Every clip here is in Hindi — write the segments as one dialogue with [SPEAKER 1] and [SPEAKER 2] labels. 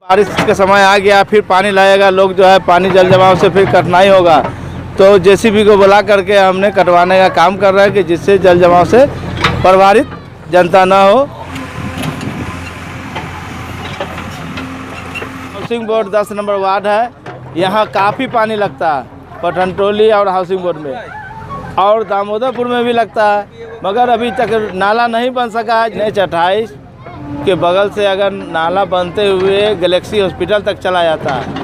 [SPEAKER 1] बारिश का समय आ गया, फिर पानी लगेगा, लोग जो है पानी जल जमाव से फिर कठिनाई होगा, तो जेसीबी को बुला करके हमने कटवाने का काम कर रहे हैं कि जिससे जल जमाव से प्रभावित जनता न हो। हाउसिंग बोर्ड 10 नंबर वार्ड है, यहाँ काफ़ी पानी लगता है पठनटोली और हाउसिंग बोर्ड में, और दामोदरपुर में भी लगता है, मगर अभी तक नाला नहीं बन सका है। NH 28 के बगल से अगर नाला बनते हुए गैलेक्सी हॉस्पिटल तक चला जाता है,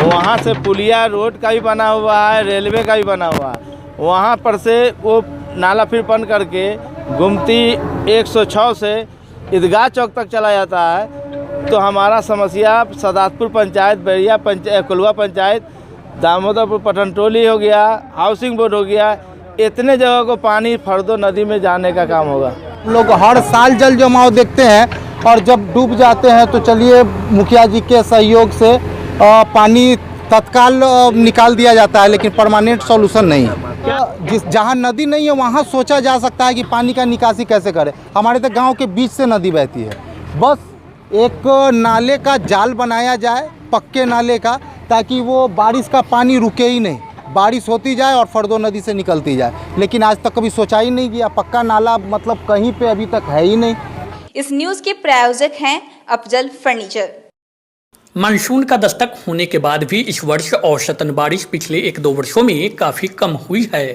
[SPEAKER 1] वहाँ से पुलिया रोड का भी बना हुआ है, रेलवे का भी बना हुआ है, वहाँ पर से वो नाला फिर बन करके गुमती 106 से ईदगाह चौक तक चला जाता है। तो हमारा समस्या सदातपुर पंचायत, बैरिया पंचायत, कुलवा पंचायत, दामोदरपुर पठनटोली हो गया, हाउसिंग बोर्ड हो गया, इतने जगह को पानी फरदो नदी में जाने का काम होगा।
[SPEAKER 2] लोग हर साल जल जमाव देखते हैं और जब डूब जाते हैं तो चलिए मुखिया जी के सहयोग से पानी तत्काल निकाल दिया जाता है, लेकिन परमानेंट सॉल्यूशन नहीं है। जहाँ नदी नहीं है वहाँ सोचा जा सकता है कि पानी का निकासी कैसे करें। हमारे तो गांव के बीच से नदी बहती है, बस एक नाले का जाल बनाया जाए, पक्के नाले का, ताकि वो बारिश का पानी रुके ही नहीं, बारिश होती जाए और फरदो नदी से निकलती जाए। लेकिन आज तक कभी सोचा ही नहीं गया, पक्का नाला मतलब कहीं पे अभी तक है ही नहीं।
[SPEAKER 3] इस न्यूज़ के प्रायोजक हैं अफजल फर्नीचर।
[SPEAKER 4] मानसून का दस्तक होने के बाद भी इस वर्ष औसतन बारिश पिछले 1-2 वर्षों में काफ़ी कम हुई है।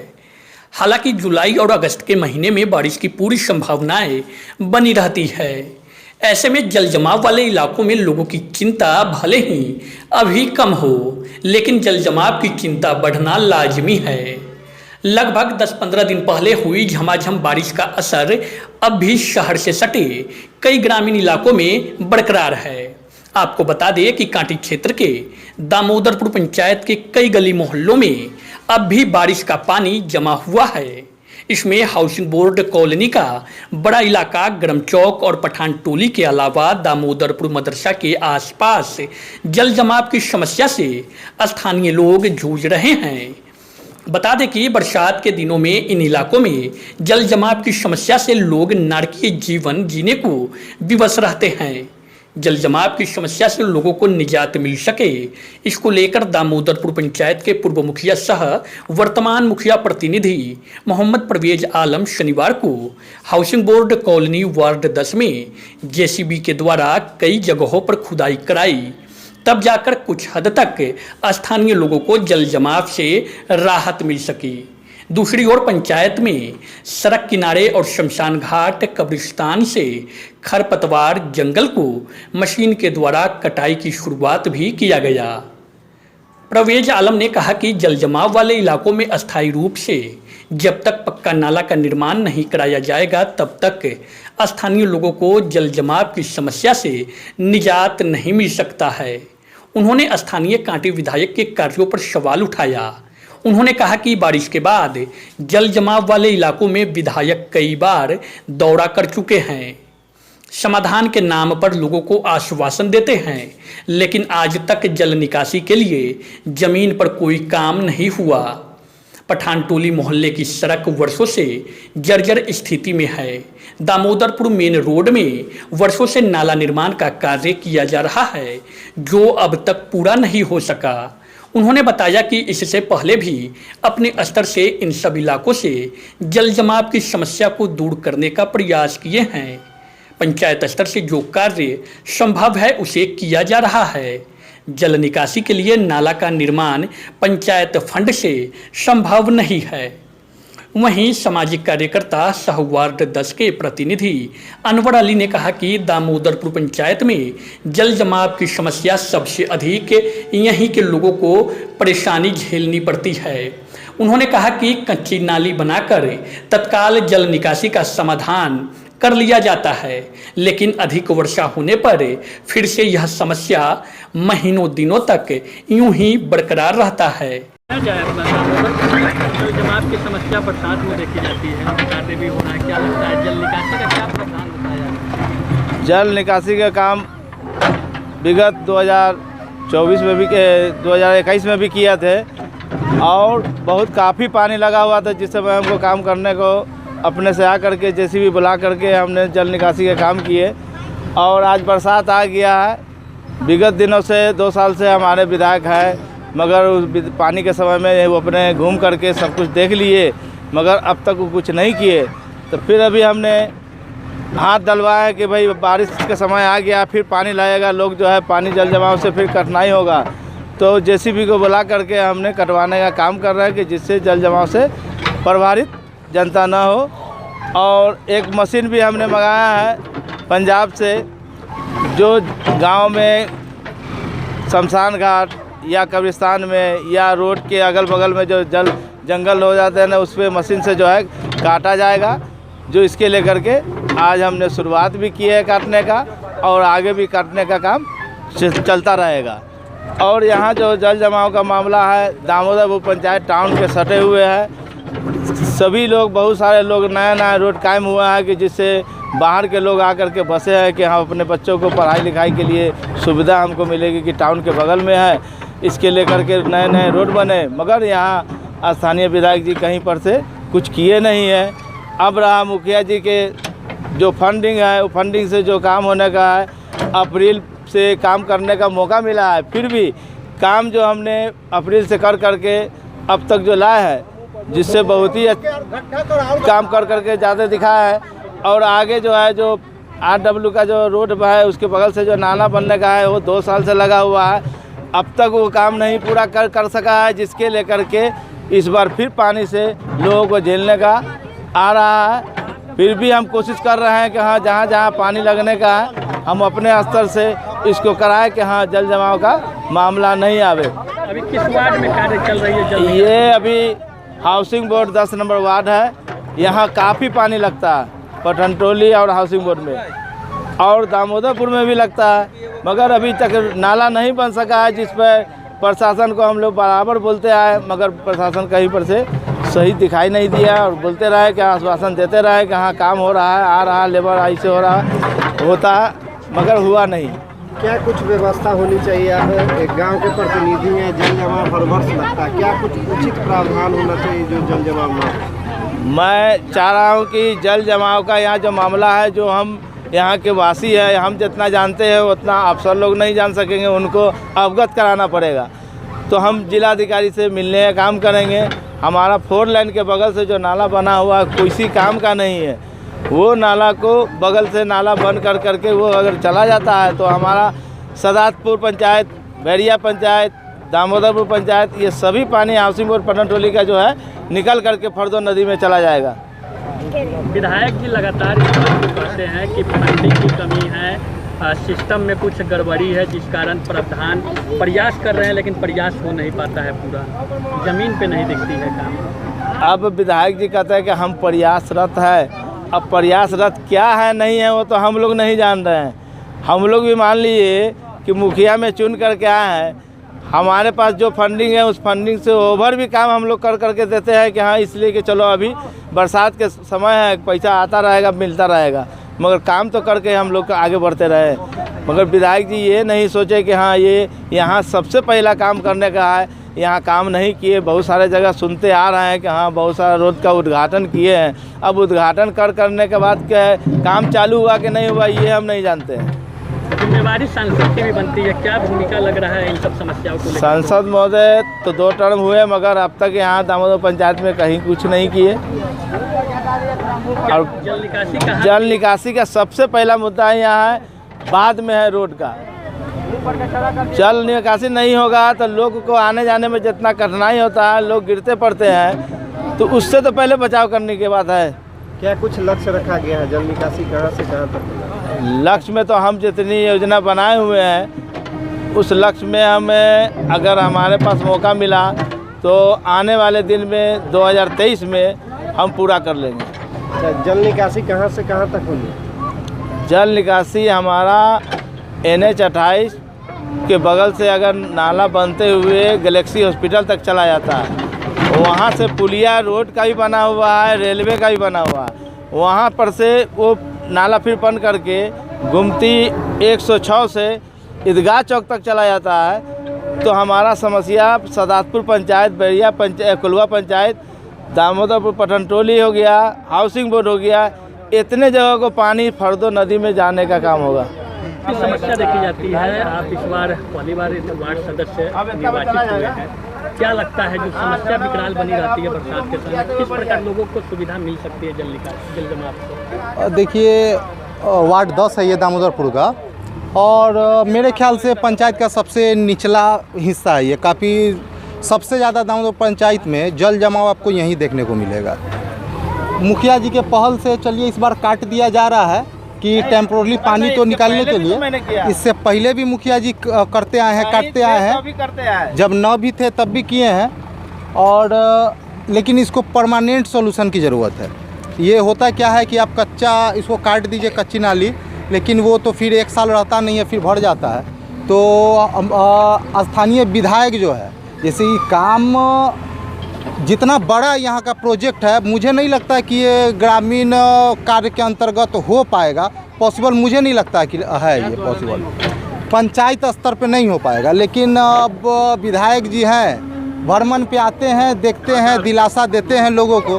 [SPEAKER 4] हालांकि जुलाई और अगस्त के महीने में बारिश की पूरी संभावनाएं बनी रहती है। ऐसे में जल जमाव वाले इलाकों में लोगों की चिंता भले ही अभी कम हो, लेकिन जल जमाव की चिंता बढ़ना लाजमी है। लगभग 10-15 दिन पहले हुई झमाझम बारिश का असर अब भी शहर से सटे कई ग्रामीण इलाकों में बरकरार है। आपको बता दें कि कांटी क्षेत्र के दामोदरपुर पंचायत के कई गली मोहल्लों में अब भी बारिश का पानी जमा हुआ है। इसमें हाउसिंग बोर्ड कॉलोनी का बड़ा इलाका, ग्राम चौक और पठान टोली के अलावा दामोदरपुर मदरसा के आसपास जल जमाव की समस्या से स्थानीय लोग जूझ रहे हैं। बता दें कि बरसात के दिनों में इन इलाकों में जल जमाव की समस्या से लोग नारकीय जीवन जीने को विवश रहते हैं। जल जमाव की समस्या से लोगों को निजात मिल सके, इसको लेकर दामोदरपुर पंचायत के पूर्व मुखिया सह वर्तमान मुखिया प्रतिनिधि मोहम्मद परवेज आलम शनिवार को हाउसिंग बोर्ड कॉलोनी वार्ड 10 में जेसीबी के द्वारा कई जगहों पर खुदाई कराई, तब जाकर कुछ हद तक स्थानीय लोगों को जल जमाव से राहत मिल सकी। दूसरी ओर पंचायत में सड़क किनारे और शमशान घाट, कब्रिस्तान से खरपतवार जंगल को मशीन के द्वारा कटाई की शुरुआत भी किया गया। परवेज आलम ने कहा कि जल जमाव वाले इलाकों में अस्थायी रूप से जब तक पक्का नाला का निर्माण नहीं कराया जाएगा, तब तक स्थानीय लोगों को जल जमाव की समस्या से निजात नहीं मिल सकता है। उन्होंने स्थानीय कांटी विधायक के कार्यों पर सवाल उठाया। उन्होंने कहा कि बारिश के बाद जल जमाव वाले इलाकों में विधायक कई बार दौरा कर चुके हैं, समाधान के नाम पर लोगों को आश्वासन देते हैं, लेकिन आज तक जल निकासी के लिए जमीन पर कोई काम नहीं हुआ। पठान टोली मोहल्ले की सड़क वर्षों से जर्जर स्थिति में है। दामोदरपुर मेन रोड में वर्षों से नाला निर्माण का कार्य किया जा रहा है, जो अब तक पूरा नहीं हो सका। उन्होंने बताया कि इससे पहले भी अपने स्तर से इन सब इलाकों से जल जमाव की समस्या को दूर करने का प्रयास किए हैं। पंचायत स्तर से जो कार्य संभव है उसे किया जा रहा है। जल निकासी के लिए नाला का निर्माण पंचायत फंड से संभव नहीं है। वहीं सामाजिक कार्यकर्ता सह वार्ड 10 के प्रतिनिधि अनवर अली ने कहा कि दामोदरपुर पंचायत में जल जमाव की समस्या सबसे अधिक यहीं के लोगों को परेशानी झेलनी पड़ती है। उन्होंने कहा कि कच्ची नाली बनाकर तत्काल जल निकासी का समाधान कर लिया जाता है, लेकिन अधिक वर्षा होने पर फिर से यह समस्या महीनों दिनों तक यूं ही बरकरार रहता है। जल जमाव की समस्या बरसात में देखी जाती है, कार्य भी हो रहा है, क्या लगता है जल निकासी का क्या प्रावधान बताया?
[SPEAKER 1] जल निकासी का काम विगत 2024 में भी 2021 में भी किया थे, और बहुत काफ़ी पानी लगा हुआ था, जिस समय हमको काम करने को अपने से आकर के जेसीबी बुला करके हमने जल निकासी के काम किए। और आज बरसात आ गया है विगत दिनों से 2 साल से हमारे विधायक हैं, मगर उस पानी के समय में वो अपने घूम करके सब कुछ देख लिए, मगर अब तक वो कुछ नहीं किए। तो फिर अभी हमने हाथ डलवाया कि भाई बारिश का समय आ गया, फिर पानी लाएगा, लोग जो है पानी जल जमाव से फिर कठिनाई होगा। तो जेसीबी को बुला करके हमने कटवाने का काम कर रहे हैं कि जिससे जल जमाव से प्रभावित जनता ना हो। और एक मशीन भी हमने मंगाया है पंजाब से, जो गांव में शमशान घाट या कब्रिस्तान में या रोड के अगल बगल में जो जंगल हो जाते हैं ना, उस पर मशीन से जो है काटा जाएगा। जो इसके लेकर के आज हमने शुरुआत भी की है काटने का, और आगे भी काटने का काम चलता रहेगा। और यहाँ जो जल जमाव का मामला है, दामोदरपुर पंचायत टाउन के सटे हुए है। सभी लोग, बहुत सारे लोग, नया रोड कायम हुआ है कि जिससे बाहर के लोग आकर के बसे हैं कि हम अपने बच्चों को पढ़ाई लिखाई के लिए सुविधा हमको मिलेगी कि टाउन के बगल में है। इसके लेकर के नए रोड बने, मगर यहाँ स्थानीय विधायक जी कहीं पर से कुछ किए नहीं है। अब रहा मुखिया जी के जो फंडिंग है, वो फंडिंग से जो काम होने का है, अप्रैल से काम करने का मौका मिला है, फिर भी काम जो हमने अप्रैल से कर करके अब तक जो लाए है, जिससे बहुत ही काम कर करके ज़्यादा दिखा है। और आगे जो है जो RW का जो रोड है, उसके बगल से जो नाला बनने का है, वो 2 साल से लगा हुआ है, अब तक वो काम नहीं पूरा कर सका है, जिसके लेकर के इस बार फिर पानी से लोगों को झेलने का आ रहा है। फिर भी हम कोशिश कर रहे हैं कि हाँ, जहाँ जहाँ पानी लगने का है, हम अपने स्तर से इसको कराएं कि हाँ, जल जमाव का मामला नहीं आवे।
[SPEAKER 4] अभी किस वार्ड में कार्य चल रही है जल?
[SPEAKER 1] ये अभी हाउसिंग बोर्ड 10 नंबर वार्ड है। यहाँ काफ़ी पानी लगता है, पटनटोली और हाउसिंग बोर्ड में, और दामोदरपुर में भी लगता है, मगर अभी तक नाला नहीं बन सका है, जिस पर प्रशासन को हम लोग बराबर बोलते आए, मगर प्रशासन कहीं पर से सही दिखाई नहीं दिया। और बोलते रहे कि आश्वासन देते रहे कि हाँ, काम हो रहा है, आ रहा है, लेबर ऐसे हो रहा होता है, मगर हुआ नहीं।
[SPEAKER 5] क्या कुछ व्यवस्था होनी चाहिए? आप एक गांव के प्रतिनिधि हैं, जल जमाव हर वर्ष लगता है, क्या कुछ उचित प्रावधान होना चाहिए जो जल जमाव ना हो?
[SPEAKER 1] मैं चाह रहा हूँ कि जल जमाव का यहाँ जो मामला है, जो हम यहाँ के वासी है, हम जितना जानते हैं उतना अफसर लोग नहीं जान सकेंगे, उनको अवगत कराना पड़ेगा। तो हम जिलाधिकारी से मिलने का काम करेंगे। हमारा 4 लाइन के बगल से जो नाला बना हुआ किसी काम का नहीं है, वो नाला को बगल से नाला बंद कर करके वो अगर चला जाता है तो हमारा सदातपुर पंचायत, बैरिया पंचायत, दामोदरपुर पंचायत, ये सभी पानी हाउसिंग बोर्ड पटनटोली का जो है निकल करके फरदो नदी में चला जाएगा।
[SPEAKER 4] विधायक जी लगातार इस बात को कहते हैं कि फंडिंग की कमी है, सिस्टम में कुछ गड़बड़ी है, जिस कारण प्रावधान प्रयास कर रहे हैं, लेकिन प्रयास हो नहीं पाता है, पूरा ज़मीन पे नहीं दिखती है काम।
[SPEAKER 1] अब विधायक जी कहते हैं कि हम प्रयासरत है। अब प्रयासरत क्या है नहीं है वो तो हम लोग नहीं जान रहे हैं। हम लोग भी मान लीजिए कि मुखिया में चुन करके आए हैं, हमारे पास जो फंडिंग है उस फंडिंग से ओवर भी काम हम लोग कर करके देते हैं कि हाँ, इसलिए कि चलो अभी बरसात के समय है, पैसा आता रहेगा, मिलता रहेगा, मगर काम तो करके हम लोग आगे बढ़ते रहे। मगर विधायक जी ये नहीं सोचे कि हाँ, ये यहाँ सबसे पहला काम करने का है, यहाँ काम नहीं किए। बहुत सारे जगह सुनते आ रहे हैं कि हाँ, बहुत सारा रोड का उद्घाटन किए हैं। अब उद्घाटन करने के बाद क्या है, काम चालू हुआ कि नहीं हुआ ये हम नहीं जानते हैं।
[SPEAKER 4] जिम्मेवारी सांसद की भी बनती है, क्या भूमिका लग रहा है इन सब समस्याओं को लेकर?
[SPEAKER 1] सांसद महोदय तो 2 टर्म हुए, मगर अब तक यहाँ दामोदर पंचायत में कहीं कुछ नहीं किए। और जल निकासी का सबसे पहला मुद्दा यहाँ है, बाद में है रोड का। जल निकासी नहीं होगा तो लोग को आने जाने में जितना कठिनाई होता है, लोग गिरते पड़ते हैं, तो उससे तो पहले बचाव करने की बात है।
[SPEAKER 5] क्या कुछ लक्ष्य रखा गया है? जल निकासी कहाँ से कहाँ तक?
[SPEAKER 1] लक्ष्य में तो हम जितनी योजना बनाए हुए हैं, उस लक्ष्य में हमें अगर हमारे पास मौका मिला तो आने वाले दिन में 2023 में हम पूरा कर लेंगे।
[SPEAKER 5] जल निकासी कहाँ से कहाँ तक होगी?
[SPEAKER 1] जल निकासी हमारा NH 28 के बगल से अगर नाला बनते हुए गैलेक्सी हॉस्पिटल तक चला जाता है, वहाँ से पुलिया रोड का भी बना हुआ है, रेलवे का भी बना हुआ है, वहाँ पर से वो नाला फिर बन करके गुमती 106 से ईदगाह चौक तक चला जाता है। तो हमारा समस्या सदातपुर पंचायत, बैरिया पंचायत, कुलवा पंचायत, दामोदरपुर पटनटोली हो गया, हाउसिंग बोर्ड हो गया, इतने जगह को पानी फरदो नदी में जाने का काम होगा।
[SPEAKER 4] काफ़ी समस्या देखी जाती है। आप इस बार पहली बार इस वार्ड सदस्य निर्वाचित हुए हैं, क्या लगता है जो समस्या विकराल बनी रहती है बरसात के समय, किस प्रकार लोगों को सुविधा मिल सकती है जल जमाव से?
[SPEAKER 2] देखिए, वार्ड 10 है ये दामोदरपुर का, और मेरे ख्याल से पंचायत का सबसे निचला हिस्सा है ये। काफ़ी सबसे ज़्यादा दामोदर पंचायत में जल जमाव आपको यहीं देखने को मिलेगा। मुखिया जी के पहल से चलिए इस बार काट दिया जा रहा है कि टेम्पोरली पानी तो निकालने के लिए। इससे पहले भी मुखिया जी करते आए हैं, काटते आए हैं, जब न भी थे तब भी किए हैं। और लेकिन इसको परमानेंट सॉल्यूशन की ज़रूरत है। ये होता क्या है कि आप कच्चा इसको काट दीजिए, कच्ची नाली, लेकिन वो तो फिर 1 साल रहता नहीं है, फिर भर जाता है। तो स्थानीय विधायक जो है, जैसे ये काम जितना बड़ा यहाँ का प्रोजेक्ट है, मुझे नहीं लगता कि ये ग्रामीण कार्य के अंतर्गत हो पाएगा। पॉसिबल मुझे नहीं लगता कि है ये पॉसिबल, पंचायत स्तर पे नहीं हो पाएगा। लेकिन अब विधायक जी हैं, भ्रमण पे आते हैं, देखते हैं, दिलासा देते हैं लोगों को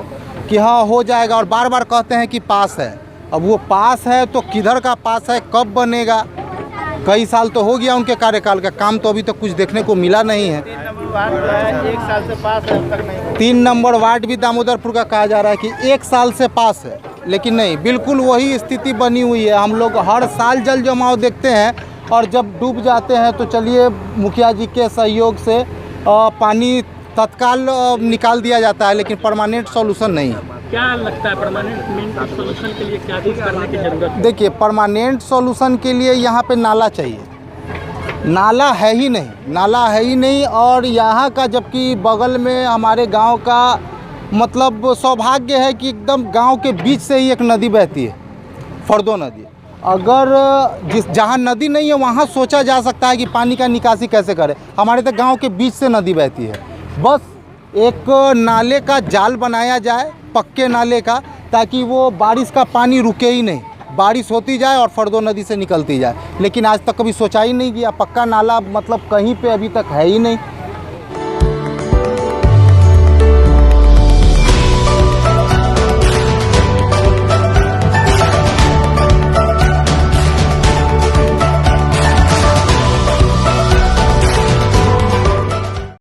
[SPEAKER 2] कि हाँ हो जाएगा, और बार बार कहते हैं कि पास है। अब वो पास है तो किधर का पास है, कब बनेगा? कई साल तो हो गया उनके कार्यकाल का, काम तो अभी तक कुछ देखने को मिला नहीं है।
[SPEAKER 1] 1 साल से पास है, अब तक नहीं।
[SPEAKER 2] 3 नंबर वार्ड भी दामोदरपुर का कहा जा रहा है कि 1 साल से पास है, लेकिन नहीं, बिल्कुल वही स्थिति बनी हुई है। हम लोग हर साल जल जमाव देखते हैं, और जब डूब जाते हैं तो चलिए मुखिया जी के सहयोग से पानी तत्काल निकाल दिया जाता है, लेकिन परमानेंट सॉल्यूशन नहीं है।
[SPEAKER 4] क्या लगता है परमानेंट सॉल्यूशन के लिए क्या कुछ करने की जरूरत है?
[SPEAKER 2] देखिए, परमानेंट सॉल्यूशन के लिए यहाँ पे नाला चाहिए। नाला है ही नहीं, नाला है ही नहीं। और यहाँ का, जबकि बगल में हमारे गांव का मतलब सौभाग्य है कि एकदम गांव के बीच से ही एक नदी बहती है, फरदो नदी। अगर जहाँ नदी नहीं है वहाँ सोचा जा सकता है कि पानी का निकासी कैसे करें। हमारे तो गांव के बीच से नदी बहती है। बस एक नाले का जाल बनाया जाए, पक्के नाले का, ताकि वो बारिश का पानी रुके ही नहीं, बारिश होती जाए और फरदो नदी से निकलती जाए। लेकिन आज तक कभी सोचा ही नहीं गया। पक्का नाला मतलब कहीं पे अभी तक है ही नहीं।